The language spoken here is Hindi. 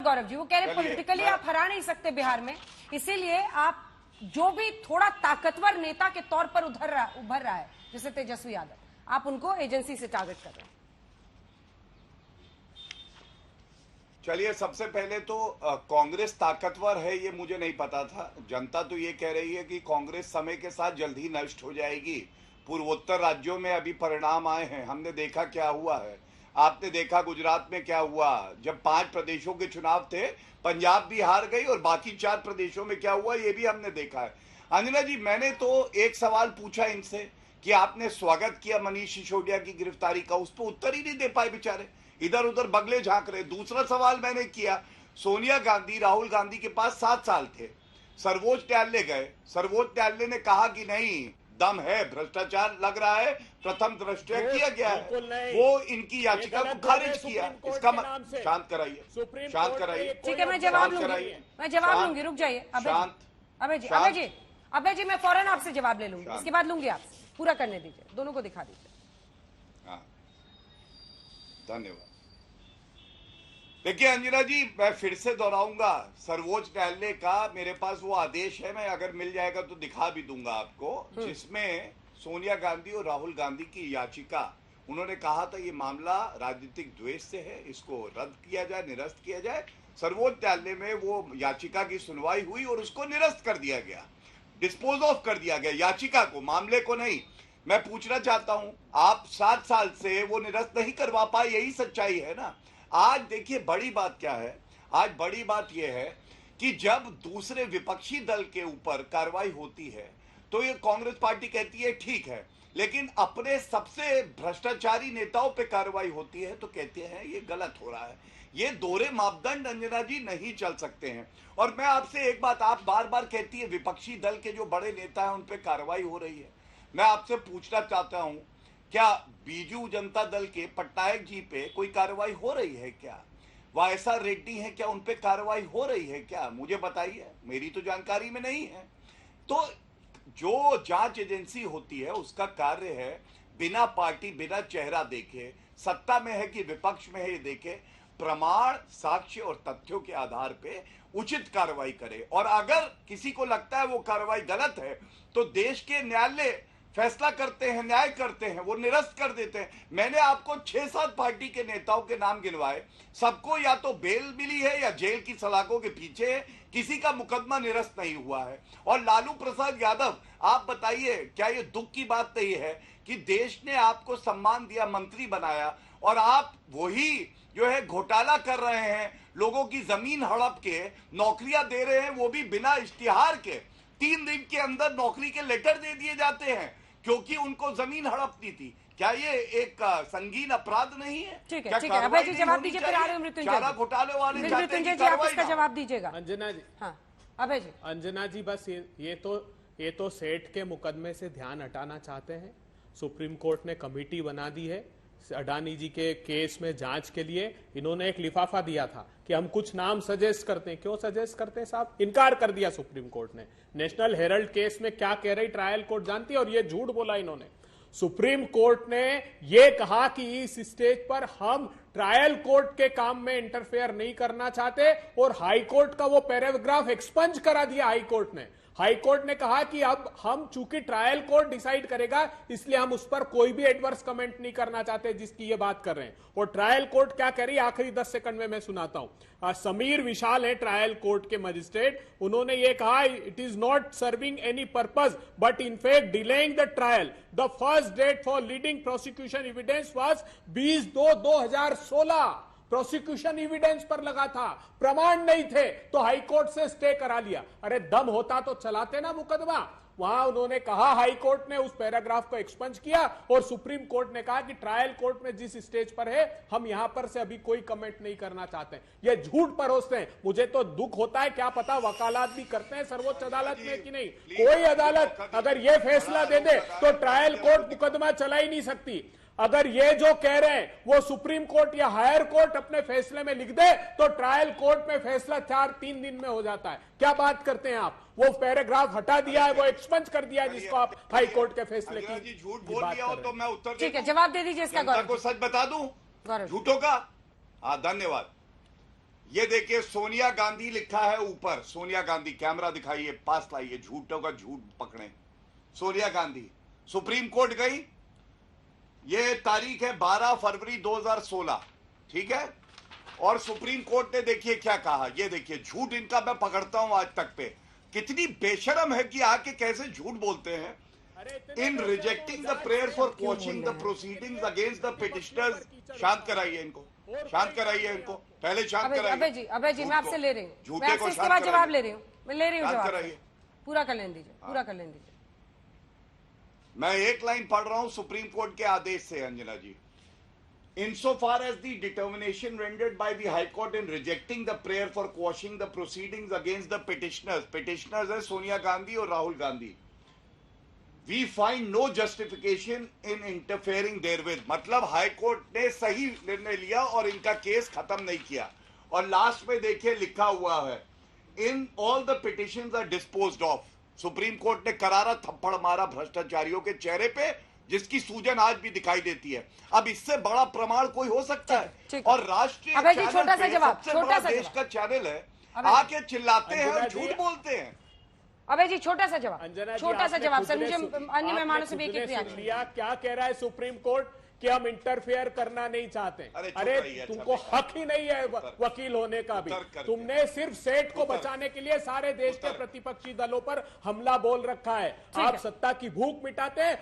गौरव जी, वो कह रहे पॉलिटिकली आप हरा नहीं सकते बिहार में, इसीलिए आप जो भी थोड़ा ताकतवर नेता के तौर पर उभर रहा है जैसे तेजस्वी यादव, आप उनको एजेंसी से टारगेट कर रहे हैं। चलिए, सबसे पहले तो कांग्रेस ताकतवर है ये मुझे नहीं पता था। जनता तो ये कह रही है कि कांग्रेस समय के साथ जल्द ही नष्ट हो जाएगी। पूर्वोत्तर राज्यों में अभी परिणाम आए हैं, हमने देखा क्या हुआ है। आपने देखा गुजरात में क्या हुआ, जब 5 प्रदेशों के चुनाव थे, पंजाब भी हार गई और बाकी 4 प्रदेशों में क्या हुआ ये भी हमने देखा है। अंजना जी, मैंने तो एक सवाल पूछा इनसे कि आपने स्वागत किया मनीष सिसोदिया की गिरफ्तारी का, उस पर उत्तर ही नहीं दे पाए बेचारे, इधर उधर बगले झांक रहे। दूसरा सवाल मैंने किया, सोनिया गांधी राहुल गांधी के पास 7 साल थे, सर्वोच्च न्यायालय गए, सर्वोच्च न्यायालय ने कहा कि नहीं, दम है, भ्रष्टाचार लग रहा है, प्रथम दृष्टया किया गया है, वो इनकी याचिका को खारिज किया। इसका शांत कराइए, शांत कराइए। ठीक है, मैं जवाब लूंगी, रुक जाइए। अभय जी मैं फौरन आपसे जवाब ले लूंगी, इसके बाद लूंगी आपसे, पूरा करने दीजिए, दोनों को दिखा दीजिए। हाँ, धन्यवाद। देखिए अंजना जी, मैं फिर से दोहराऊंगा, सर्वोच्च न्यायालय का मेरे पास वो आदेश है, मैं अगर मिल जाएगा तो दिखा भी दूंगा आपको, जिसमें सोनिया गांधी और राहुल गांधी की याचिका, उन्होंने कहा था ये मामला राजनीतिक द्वेष से है, इसको रद्द किया जाए, निरस्त किया जाए। सर्वोच्च न्यायालय में वो याचिका की सुनवाई हुई और उसको निरस्त कर दिया गया, डिस्पोज ऑफ कर दिया गया, याचिका को, मामले को नहीं। मैं पूछना चाहता हूं, आप 7 साल से वो निरस्त नहीं करवा पाए, यही सच्चाई है ना। आज देखिए बड़ी बात क्या है, आज बड़ी बात यह है कि जब दूसरे विपक्षी दल के ऊपर कार्रवाई होती है तो ये कांग्रेस पार्टी कहती है ठीक है, लेकिन अपने सबसे भ्रष्टाचारी नेताओं पे कार्रवाई होती है तो कहते हैं ये गलत हो रहा है। ये दोहरे मापदंड अंजना जी नहीं चल सकते हैं। और मैं आपसे एक बात, आप बार बार कहती है विपक्षी दल के जो बड़े नेता हैं उन पे कार्रवाई हो रही है, मैं आपसे पूछना चाहता हूं, क्या बीजू जनता दल के पटनायक जी पे कोई कार्रवाई हो रही है क्या? वायसा रेड्डी है क्या, उन पे कार्रवाई हो रही है क्या? मुझे बताइए, मेरी तो जानकारी में नहीं है। तो जो जांच एजेंसी होती है उसका कार्य है बिना पार्टी बिना चेहरा देखे, सत्ता में है कि विपक्ष में है ये देखे, प्रमाण साक्ष्य और तथ्यों के आधार पे उचित कार्रवाई करे। और अगर किसी को लगता है वो कार्रवाई गलत है तो देश के न्यायालय फैसला करते हैं, न्याय करते हैं, वो निरस्त कर देते हैं। मैंने आपको 6-7 पार्टी के नेताओं के नाम गिनवाए, सबको या तो बेल मिली है या जेल की सलाखों के पीछे है, किसी का मुकदमा निरस्त नहीं हुआ है। और लालू प्रसाद यादव, आप बताइए, क्या ये दुख की बात नहीं है कि देश ने आपको सम्मान दिया, मंत्री बनाया, और आप वही जो है घोटाला कर रहे हैं, लोगों की जमीन हड़प के नौकरियां दे रहे हैं, वो भी बिना इश्तिहार के। 3 दिन के अंदर नौकरी के लेटर दे दिए जाते हैं क्योंकि उनको जमीन हड़पनी थी। क्या ये एक संगीन अपराध नहीं है? ठीक है, ठीक है, अभय जी जवाब दीजिए, फिर आ रहे मृत्युंजय घोटाले वाले मृत्युंजय जी आप इसका जवाब दीजिएगा। अंजना जी, हाँ अभय जी। अंजना जी, बस ये तो सेठ के मुकदमे से ध्यान हटाना चाहते हैं। सुप्रीम कोर्ट ने कमेटी बना दी है अडानी जी के केस में जांच के लिए। इन्होंने एक लिफाफा दिया था कि हम कुछ नाम सजेस्ट करते हैं। क्यों सजेस्ट करते हैं साहब? इनकार कर दिया सुप्रीम कोर्ट ने। नेशनल हेराल्ड केस में क्या कह रही ट्रायल कोर्ट जानती है, और ये झूठ बोला इन्होंने। सुप्रीम कोर्ट ने ये कहा कि इस स्टेज पर हम ट्रायल कोर्ट के काम में इंटरफेयर नहीं करना चाहते, और हाई कोर्ट का वो पैराग्राफ एक्सपंज करा दिया हाई कोर्ट ने। हाई कोर्ट ने कहा कि अब हम चूंकि ट्रायल कोर्ट डिसाइड करेगा, इसलिए हम उस पर कोई भी एडवर्स कमेंट नहीं करना चाहते जिसकी ये बात कर रहे हैं। और ट्रायल कोर्ट क्या कह रही है, आखिरी 10 सेकंड में मैं सुनाता हूं। समीर विशाल है ट्रायल कोर्ट के मजिस्ट्रेट, उन्होंने ये कहा, it is not serving any purpose but in fact delaying the trial. The first date for leading prosecution evidence was 20/2/2016। Prosecution evidence पर लगा था, प्रमाण नहीं थे, तो हाईकोर्ट से स्टे करा लिया। अरे दम होता तो चलाते ना मुकदमा। वहां उन्होंने कहा, हाई कोर्ट ने उस पैराग्राफ को एक्सपंज किया, और सुप्रीम कोर्ट ने कहा कि ट्रायल कोर्ट में जिस स्टेज पर है, हम यहां पर से अभी कोई कमेंट नहीं करना चाहते। ये झूठ परोसते हैं। मुझे तो दुख होता है, क्या पता वकालत भी करते हैं सर्वोच्च अदालत में कि नहीं। कोई अदालत अगर ये फैसला दे दे तो ट्रायल कोर्ट मुकदमा चला ही नहीं सकती। अगर ये जो कह रहे हैं वो सुप्रीम कोर्ट या हायर कोर्ट अपने फैसले में लिख दे तो ट्रायल कोर्ट में फैसला 4-3 दिन में हो जाता है। क्या बात करते हैं आप? वो पैराग्राफ हटा दिया है, वो एक्सपंज कर दिया है, जिसको आप हाई कोर्ट के फैसले की झूठ बोल दिया हो तो मैं उत्तर ठीक है, जवाब दे दीजिए इसका। गौरव को सच बता दूं झूठों का। हाँ धन्यवाद। ये देखिए सोनिया गांधी लिखा है ऊपर, सोनिया गांधी, कैमरा दिखाइए, पास लाइए, झूठों का झूठ पकड़े। सोनिया गांधी सुप्रीम कोर्ट गई, ये तारीख है 12 फरवरी 2016, ठीक है। और सुप्रीम कोर्ट ने देखिए क्या कहा, ये देखिए झूठ इनका मैं पकड़ता हूं आज तक पे, कितनी बेशरम है कि आके कैसे झूठ बोलते हैं। In rejecting the prayer for quashing the proceedings against the petitioners, शांत कराइए इनको, शांत कराइए इनको, पहले शांत कराइए। अबे जी मैं आपसे ले रही हूँ, मैं झूठे आपसे को इसके शांत बाद जवाब कराइए। ले रही हूँ, मैं ले रही हूँ शांत जवाब, कराइए। पूरा कर लेने दीजिए, पूरा कर लेने दीजिए। मैं एक लाइन पढ़ रहा हूं सुप्रीम कोर्ट के आदेश से अंजना जी। Insofar as the determination rendered by the High Court in rejecting the prayer for quashing the proceedings against the petitioners है सोनिया गांधी और Rahul Gandhi, we find no justification in interfering therewith। मतलब हाई कोर्ट ने सही निर्णय लिया और इनका केस खत्म नहीं किया। और लास्ट में देखिए लिखा हुआ है, in all the petitions are disposed of. Supreme court ने करारा थप्पड़ मारा भ्रष्टाचारियों के चेहरे पे, जिसकी सूजन आज भी दिखाई देती है। अब इससे बड़ा प्रमाण कोई हो सकता है? और राष्ट्रीय अबे जी, चैनल छोटा सा पे जवाब, सबसे छोटा बड़ा सा देश जवाब। का चैनल है, आके चिल्लाते हैं और अंजना जी, झूठ बोलते हैं। अबे जी छोटा सा जवाब, अंजना जी, छोटा सा आपने जवाब खुद सर, ने मुझे सुन- अन्य आपने मेहमानों से भी खुद एक ने एक सुन लिया क्या कह रहा है सुप्रीम कोर्ट कि हम इंटरफेयर करना नहीं चाहते। अरे चुप अरे रहिए, तुमको अच्छा हक ही नहीं है वकील होने का भी। उतर करके। तुमने सिर्फ सेठ को उतर। बचाने के लिए सारे देश के उतर। प्रतिपक्षी दलों पर हमला बोल रखा है। है। आप सत्ता की भूख मिटाते हैं